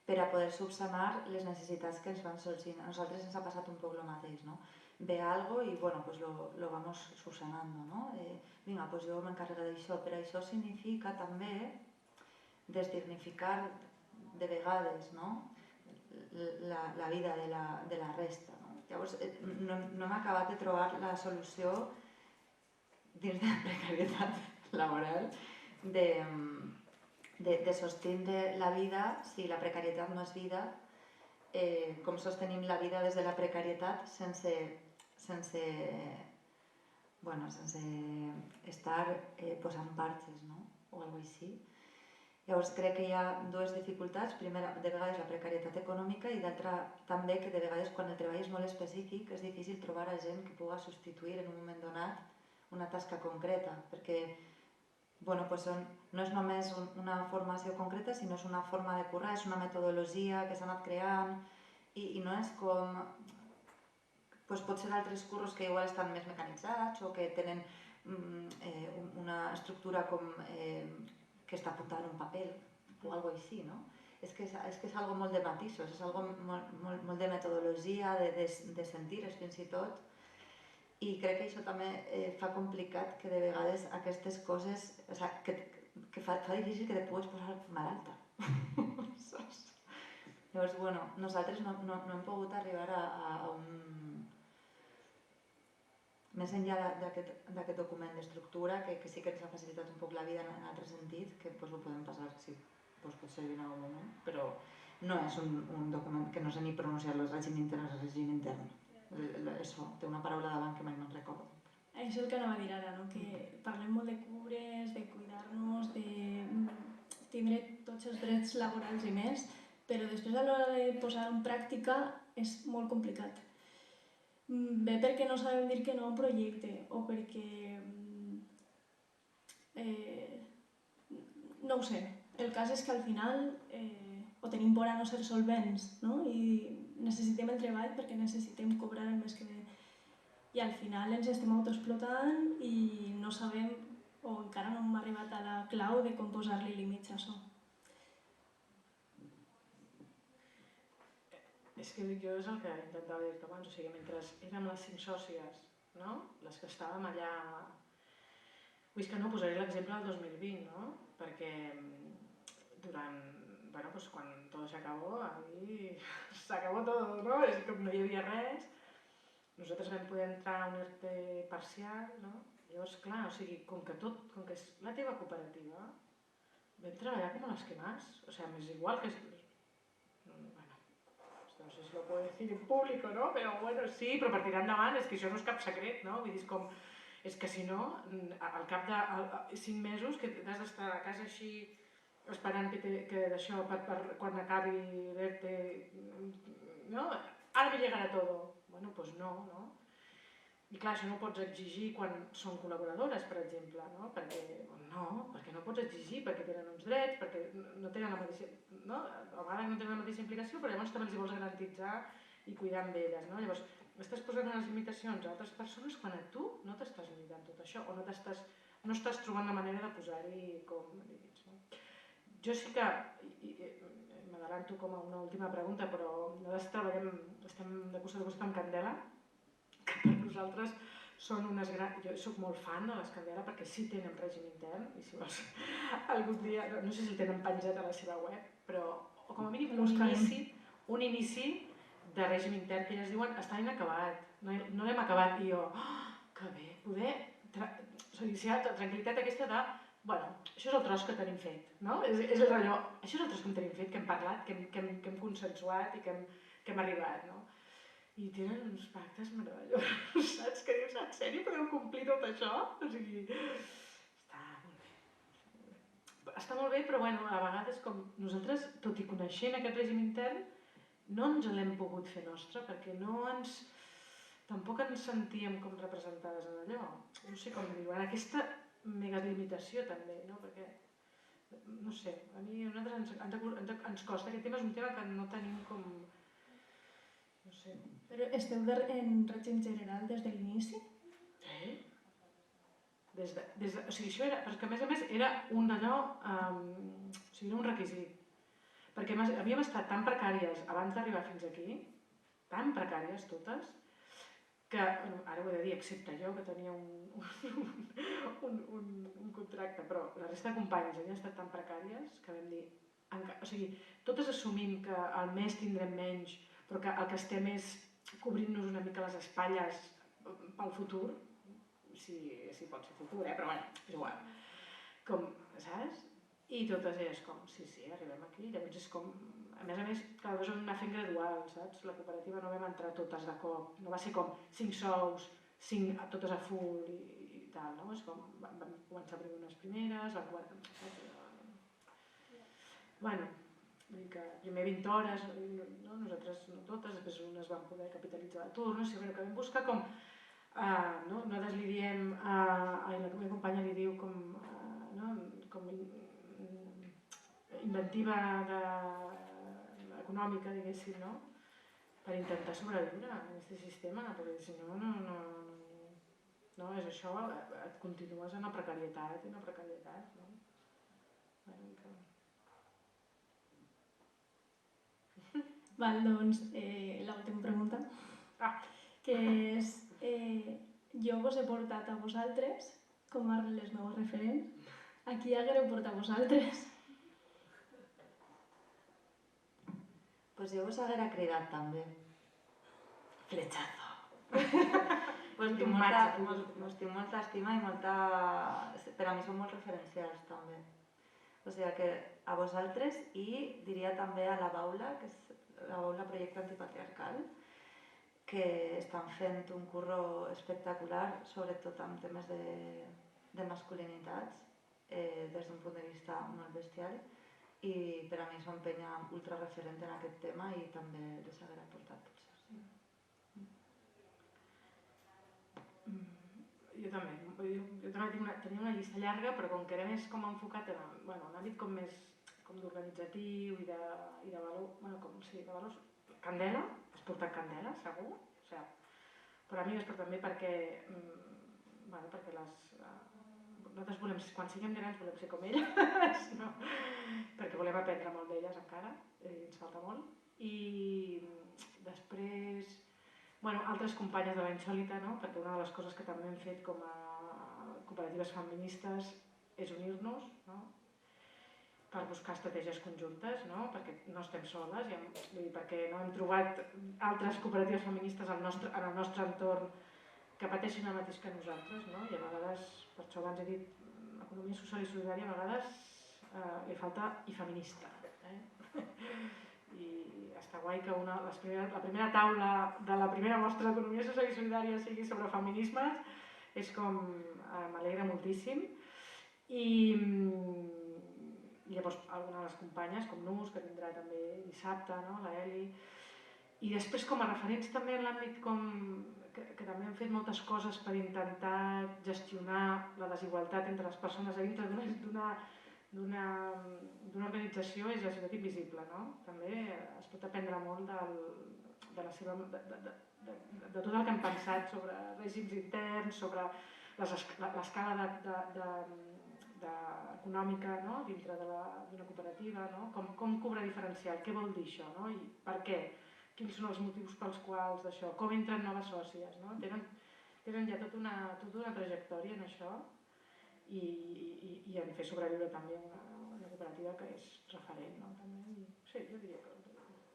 per a poder subsanar les necessitats que ens van sorgint. A nosaltres ens ha passat un poc el mateix, no? Ve algo i bueno, pues lo vamos subsanando, no? Vinga, pues jo m'encarrego d'això, però això significa també desdignificar de vegades, no? La vida de la resta, no? Llavors no hem acabat de trobar la solució dins de la precarietat laboral, de sostindre la vida, si la precarietat no és vida, com sostenim la vida des de la precarietat sense estar posant parxes, no? O alguna cosa així. Llavors crec que hi ha dues dificultats. Primera, de vegades la precarietat econòmica i d'altra també que de vegades quan el treball és molt específic és difícil trobar a gent que pugui substituir en un moment donat una tasca concreta, perquè no és només una formació concreta, sinó és una forma de currar, és una metodologia que s'ha anat creant i no és com... Pot ser altres curros que igual estan més mecanitzats o que tenen una estructura com que està apuntada en un paper o alguna cosa així, no? És que és algo molt de matisos, és algo molt de metodologia, de sentires fins i tot, i crec que això també fa complicat que de vegades aquestes coses, que fa difícil que te puguis posar malalta. Llavors, nosaltres no hem pogut arribar a un... Més enllà d'aquest document d'estructura, que sí que ens ha facilitat un poc la vida en altre sentit, que ho podem passar si pot servir en algun moment, però no és un document que no sé ni pronunciar el règim intern, el règim intern. Això, té una paraula davant que mai no recordo. Això és el que anava a dir ara, no? Que parlem molt de cubres, de cuidar-nos, de tindre tots els drets laborals i més, però després a l'hora de posar en pràctica és molt complicat. Bé perquè no sabem dir que no a un projecte o perquè... no ho sé. El cas és que al final o tenim por a no ser solvents, no? I necessitem el treball perquè necessitem cobrar el mes que ve. I al final ens estem autoexplotant i no sabem, o encara no hem arribat a la clau de com posar-li límits a això. És que jo és el que intentava dir-te abans, o sigui, mentre érem les 5 sòcies, no? Les que estàvem allà... Vull dir que no, posaré l'exemple del 2020, no? Perquè durant... Bueno, pues quan tot s'acabó, ahí s'acabó tot, no? És com no hi havia res. Nosaltres vam poder entrar a un ERTE parcial, no? Llavors, clar, o sigui, com que és la teva cooperativa, vam treballar com a les que más. O sigui, m'és igual que... No sé si lo puedo decir en público, ¿no? Pero bueno, sí, però per tirar endavant és que això no és cap secret, no? Vull dir, és que si no, al cap de 5 mesos que has d'estar a casa així esperant que d'això per quan acabi l'ERTE, no? Ara me llegarà todo. Bueno, pues no, no? I clar, això no ho pots exigir quan són col·laboradores, per exemple, no? Perquè no pots exigir, perquè tenen uns drets, perquè no tenen la mateixa... No? A vegades no tenen la mateixa implicació, però llavors també els hi vols garantitzar i cuidar amb elles, no? Llavors, estàs posant unes limitacions a altres persones quan a tu no t'estàs limitant tot això, o no estàs trobant la manera de posar-hi com límits, no? Jo sí que, m'adelanto com a una última pregunta, però nosaltres estem de costat amb Candela, que per nosaltres són unes grans... Jo soc molt fan de les Candela perquè sí tenen règim intern, i si vols algun dia, no sé si el tenen penjat a la seva web, però com a mínim un inici de règim intern que elles diuen està inacabat, no l'hem acabat, i jo, que bé, poder... O sigui, si hi ha tranquil·litat aquesta de... Bueno, això és el tros que tenim fet, no? És allò, això és el tros que tenim fet, que hem parlat, que hem consensuat i que hem arribat, no? I tenen uns pactes meravellosos, saps? Que dius, en sèrio podeu complir tot això? O sigui, està molt bé. Està molt bé, però bueno, a vegades com nosaltres, tot i coneixent aquest règim intern, no ens l'hem pogut fer nostre, perquè tampoc ens sentíem com representades en allò. No sé com dir-ho, en aquesta mega limitació també, no? Perquè, no sé, a nosaltres ens costa, aquest tema és un tema que no tenim com... No sé. Però esteu en règim general des de l'inici? Sí. O sigui, això era... Perquè a més era un d'allò... O sigui, era un requisit. Perquè havíem estat tan precàries abans d'arribar fins aquí, tan precàries totes, que, ara ho he de dir, excepte jo, que tenia un contracte, però la resta de companyes havien estat tan precàries que vam dir... O sigui, totes assumim que al mes tindrem menys, però que el que estem és cobrint-nos una mica les espatlles pel futur, si pot ser futur, però bueno, és igual. Com, saps? I totes elles com, sí, arribem aquí. Llavors és com, a més, cada vegada vam anar fent gradual, saps? La cooperativa no vam entrar totes de cop, no va ser com 5 sous, 5 totes a full i tal, no? És com, vam començar primer unes primeres, bueno, vull dir que primer 20 hores, no? Nosaltres no totes, després unes van poder capitalitzar l'atur, no sé, que vam buscar com, no? Nosaltres li diem, la meva companya li diu com, no? Com inventiva econòmica, diguéssim, no? Per intentar sobreviure en aquest sistema, perquè si no, no, és això, et continues en la precarietat, no? Bueno, que... Val, doncs, l'última pregunta, que és, jo vos he portat a vosaltres com a les meves referents. A qui haguereu portat a vosaltres? Pues jo vos haguera cridat també. Flechazo! Pues mos tinc molta estima i molta... Per a mi són molt referencials també. O sigui que a vosaltres i diria també a la Baula, que és la Baula Projecte Antipatriarcal, que estan fent un curro espectacular, sobretot amb temes de masculinitats, des d'un punt de vista molt bestial, i per a mi són penya ultra referent en aquest tema i també les haguera portat potser. Sí. Jo també tenia una llista llarga, però com que era més com enfocat en un àmbit com més d'organitzatiu i de valor, de valors, candela, has portat candela, segur, o sigui, per amigues, però també perquè nosaltres volem, quan siguem grans volem ser com elles, no? Perquè volem aprendre molt d'elles encara, ens falta molt, i després, altres companyes de la Insòlita, no? Perquè una de les coses que també hem fet com a cooperatives feministes és unir-nos, no? Per buscar estratègies conjuntes, no? Perquè no estem soles, perquè no hem trobat altres cooperatives feministes en el nostre entorn que pateixin el mateix que nosaltres, no? I a vegades, per això abans he dit, economia social i solidària, a vegades li falta i feminista. I està guai que la primera taula de la primera mostra d'economia social i solidària sigui sobre feminismes, és com, m'alegra moltíssim. I llavors alguna de les companyes, com Nus, que vindrà també dissabte, no? La Eli. I després com a referents també en l'àmbit que també hem fet moltes coses per intentar gestionar la desigualtat entre les persones a dintre d'una organització és la Ciutat Invisible, no? També es pot aprendre molt de tot el que han pensat sobre règims interns, sobre l'escala econòmica, no? Dintre d'una cooperativa, no? Com cobrar diferencial, què vol dir això, no? I per què? Quins són els motius pels quals d'això? Com entren noves sòcies, no? Tenen ja tota una trajectòria en això i en fer sobreviure també una cooperativa que és referent, no? Sí, jo diria que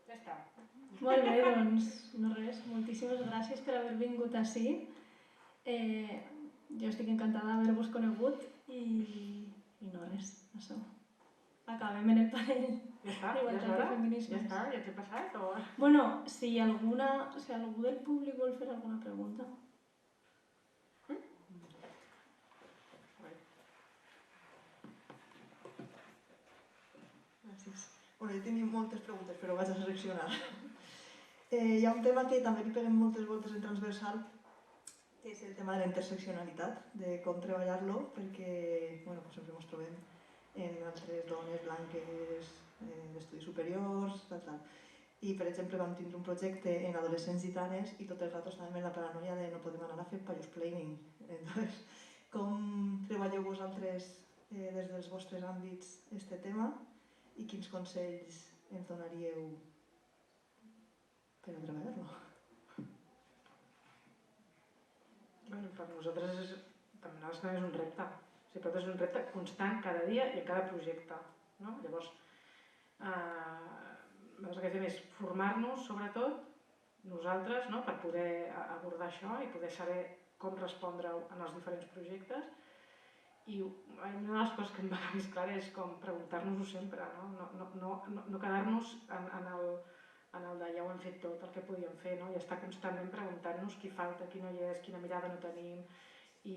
ja està. Molt bé, doncs no res, moltíssimes gràcies per haver vingut ací. Jo estic encantada d'haver-vos conegut i no res, això. Acabem en el panell d'Igualtat i Feminismes. Ja està, ja t'he passat? Bueno, si algú del públic vol fer alguna pregunta. Gràcies. Bueno, jo tenia moltes preguntes, però vaig a seleccionar. Hi ha un tema que també li peguem moltes voltes en transversal, que és el tema de la interseccionalitat, de com treballar-lo, perquè sempre ens trobem en altres dones blanques d'estudis superiors, tal. I, per exemple, vam tindre un projecte en adolescents gitanes i tot el rato estàvem en la paranoia de no podem anar a fer pallosplaining. Entonces, com treballeu vosaltres des dels vostres àmbits este tema i quins consells ens donaríeu per a treballar-lo? Per nosaltres també és un repte. Per és un repte constant cada dia i en cada projecte. No? Llavors, el que fem és formar-nos, sobretot, nosaltres, no? Per poder abordar això i poder saber com respondre en els diferents projectes. I una de les coses que em va més clara és com preguntar-nos-ho sempre, no quedar-nos en el de ja ho hem fet tot el que podíem fer, no? I estar constantment preguntant-nos qui falta, qui no hi és, quina mirada no tenim, i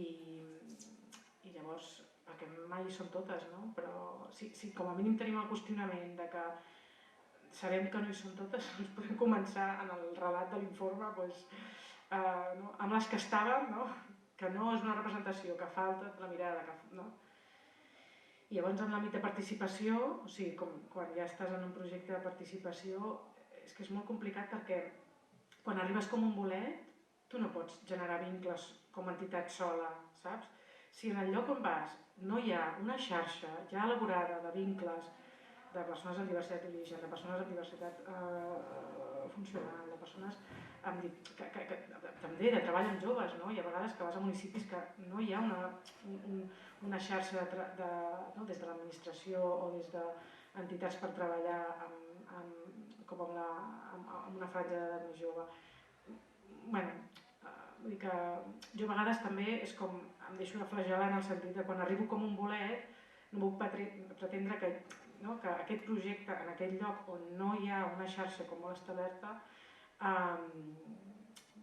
llavors, perquè mai són totes, no? Però si com a mínim tenim el qüestionament de que sabem que no hi són totes, doncs podem començar en el relat de l'informe amb les que estàvem, que no és una representació, que falta la mirada, no? I llavors en l'àmbit de participació, o sigui, quan ja estàs en un projecte de participació, és que és molt complicat perquè quan arribes com un bolet, tu no pots generar vincles com a entitat sola, saps? Si en el lloc on vas no hi ha una xarxa ja elaborada de vincles de persones amb diversitat d'origen, de persones amb diversitat funcional, de persones també de treball amb joves, no? I a vegades que vas a municipis que no hi ha una xarxa des de l'administració o des d'entitats per treballar com amb una franja d'edat més jove. Vull dir que jo a vegades també és com em deixo de flagelar en el sentit de quan arribo com un bolet no puc pretendre que aquest projecte en aquell lloc on no hi ha una xarxa com molt establerta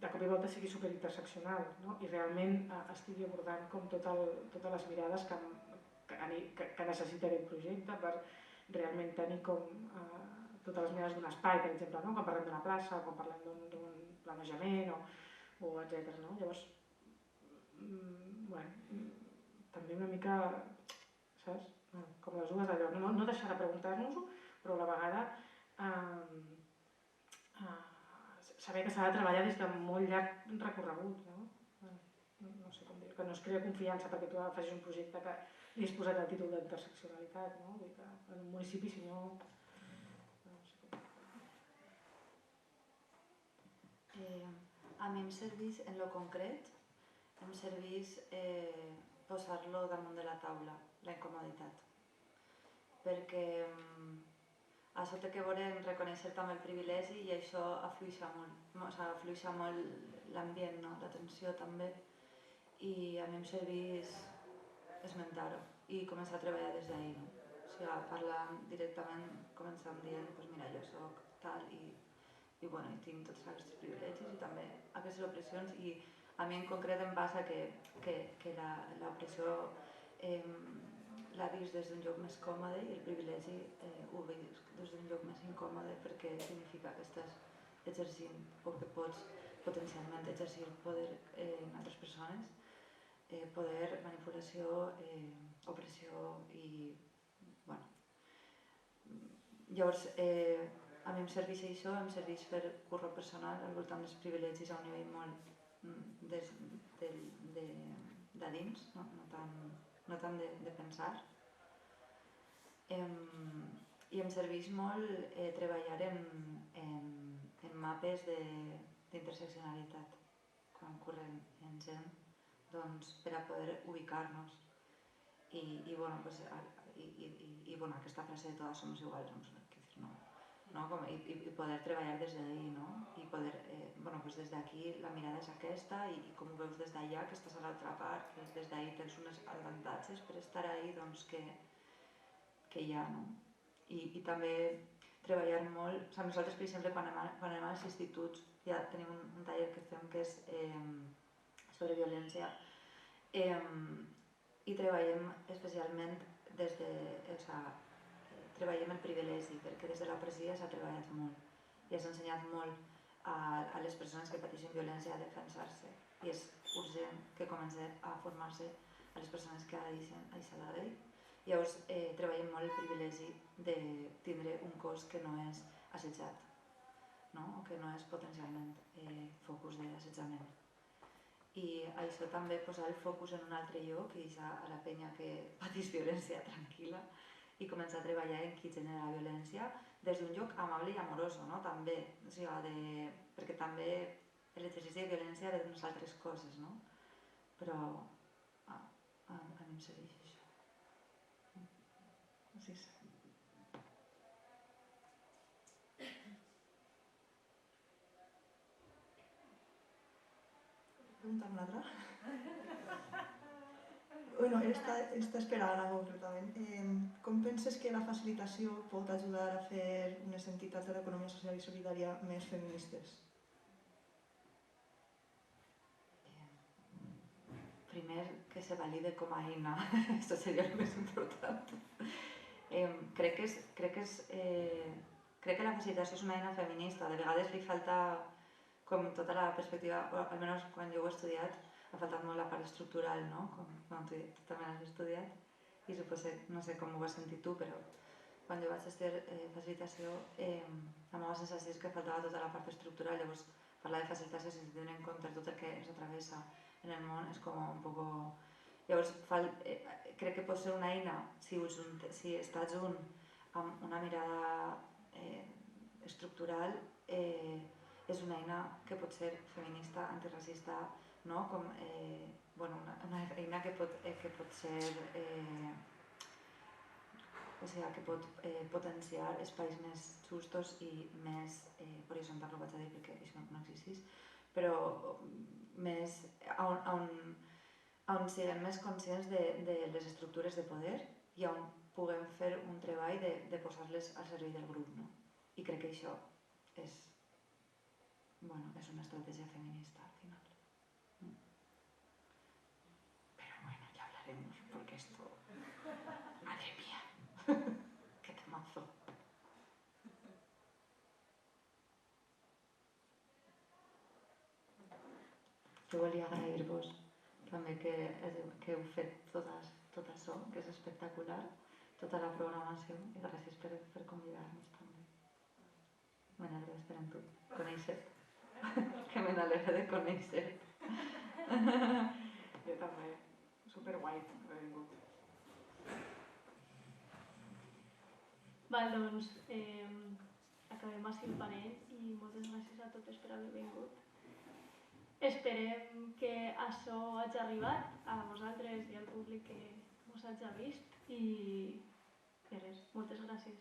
de cop i volta sigui superinterseccional, no? I realment estigui abordant com totes les mirades que necessita aquest projecte per realment tenir com totes les mirades d'un espai, per exemple, no? Quan parlem d'una plaça o quan parlem d'un planejament o etc. No? Llavors, també una mica, saps? Com les dues d'allò, no deixar de preguntar-nos-ho, però a la vegada saber que s'ha de treballar des de molt llarg recorregut, no sé com dir, que no es crea confiança perquè tu facis un projecte que li has posat el títol d'interseccionalitat, no? Vull dir que en un municipi si no sé com dir. A mi em serveix, en lo concret, em serveix posar-lo damunt de la taula, la incomoditat. Perquè això té que veure en reconèixer també el privilegi i això afluixa molt l'ambient, no? La tensió també. I a mi em serveix esmentar-ho i començar a treballar des d'ahir, no? O sigui, parlar directament, començant dient, doncs mira, jo soc tal i tinc tots aquests privilegis i també aquestes opressions i a mi en concret em passa que l'opressió l'ha vist des d'un lloc més còmode i el privilegi ho veus des d'un lloc més incòmode perquè significa que estàs exercint o que pots potencialment exercir poder en altres persones, poder, manipulació, opressió i... Llavors, a mi em serveix això, em serveix fer curro personal al voltant dels privilegis a un nivell molt de dins, no tant de pensar. I em serveix molt treballar en mapes d'interseccionalitat quan correm en gent per a poder ubicar-nos. I aquesta frase de todas somos iguales, i poder treballar des d'ahí, no? I poder, des d'aquí la mirada és aquesta i com ho veus des d'allà, que estàs a l'altra part, que des d'ahí tens uns avantatges per estar ahí, doncs que hi ha, no? I també treballar molt, o sigui, nosaltres per exemple quan anem als instituts ja tenim un taller que fem que és sobre violència i treballem especialment des de, treballem el privilegi, perquè des de l'opressió s'ha treballat molt i s'ha ensenyat molt a les persones que pateixen violència a defensar-se i és urgent que comencem a formar-se a les persones que ara deixen la llei. Llavors treballem molt el privilegi de tindre un cos que no és assetjat, no? O que no és potencialment focus d'assetjament. I això també posar el focus en un altre lloc i deixar a la penya que pateix violència tranquil·la i començar a treballar en qui genera la violència des d'un lloc amable i amorós, no? També, o sigui, perquè també l'exercici de violència ve d'unes altres coses, no? Però a mi em serveix això. Sí. Pregunta una altra? Bueno, està esperant concretament. Com penses que la facilitació pot ajudar a fer unes entitats de l'economia social i solidària més feministes? Primer, que se valide com a eina, això seria el més important. Crec que la facilitació és una eina feminista, de vegades li falta com tota la perspectiva, almenys quan jo ho he estudiat, ha faltat molt la part estructural, no? Quan tu també l'has estudiat, i suposo, no sé com ho has sentit tu, però quan jo vaig estudiar facilitació, la meva sensació és que faltava tota la part estructural, llavors parlar de facilitació sense tenir en compte tot el que ens atravessa en el món és com un poc... Llavors, crec que pot ser una eina, si està junt amb una mirada estructural, és una eina que pot ser feminista, antiracista, no? Com, una eina que pot ser... que pot potenciar espais més justos i més horitzontals, ho vaig a dir perquè això no existís, però més on siguem més conscients de les estructures de poder i on puguem fer un treball de posar-les al servei del grup, no? I crec que això és una estratègia feminista al final. Pero bueno, ya hablaremos, porque esto... Madre mía, qué temazo. Jo volia agrair-vos també que heu fet tot això, que és espectacular, tota la programació, i gràcies per convidar-nos també. Me n'alegra d'esperar amb tu, conèixer-te, que me n'alegra de conèixer. Jo també, superguai haver vingut. Val, doncs, acabem així el panell i moltes gràcies a totes per haver vingut. Esperem que això hagi arribat a vosaltres i al públic que us hagi vist i res, moltes gràcies.